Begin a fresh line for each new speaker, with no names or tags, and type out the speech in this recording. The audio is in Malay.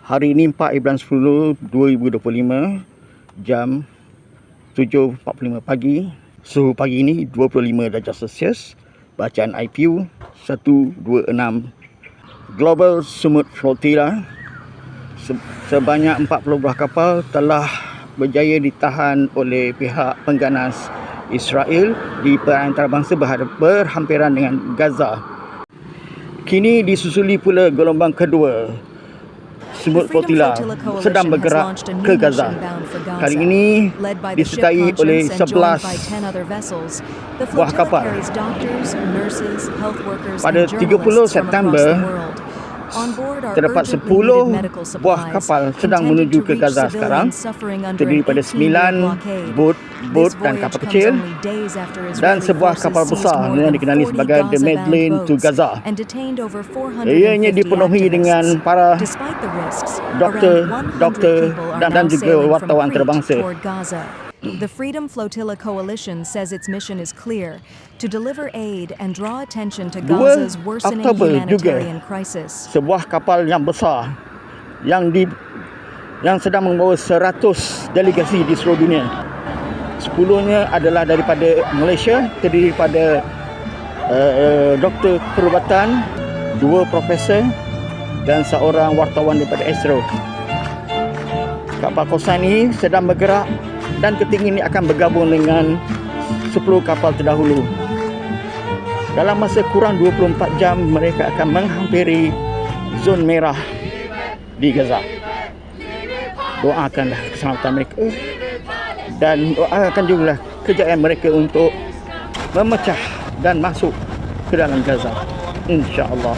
Hari ini 4 bulan 10 2025 jam 7.45 pagi. Suhu pagi ini 25 darjah Celsius. Bacaan IPU 126. Global Smooth Flotilla sebanyak 40 buah kapal telah berjaya ditahan oleh pihak pengganas Israel di perairan antarabangsa berhampiran dengan Gaza. Kini disusuli pula gelombang kedua Smooth Flotilla sedang bergerak ke Gaza. Kali ini disertai oleh 11 buah kapal. Pada 30 September, terdapat 10 buah kapal sedang menuju ke Gaza sekarang, terdiri pada 9 bot dan kapal kecil dan sebuah kapal besar yang dikenali sebagai The Madeleine to Gaza. Ianya dipenuhi dengan para doktor dan juga wartawan antarabangsa.
The Freedom Flotilla Coalition says its mission is clear: to deliver aid and draw attention to Gaza's worsening humanitarian crisis.
Sebuah kapal yang besar yang sedang membawa 100 delegasi di seluruh dunia. 10-nya adalah daripada Malaysia, terdiri pada doktor perubatan, 2 profesor dan seorang wartawan daripada Israel. Kapal kosan ini sedang bergerak dan ketinggian ini akan bergabung dengan 10 kapal terdahulu. Dalam masa kurang 24 jam mereka akan menghampiri zon merah di Gaza. Doakanlah keselamatan mereka dan doakan juga kejayaan mereka untuk memecah dan masuk ke dalam Gaza, insya-Allah.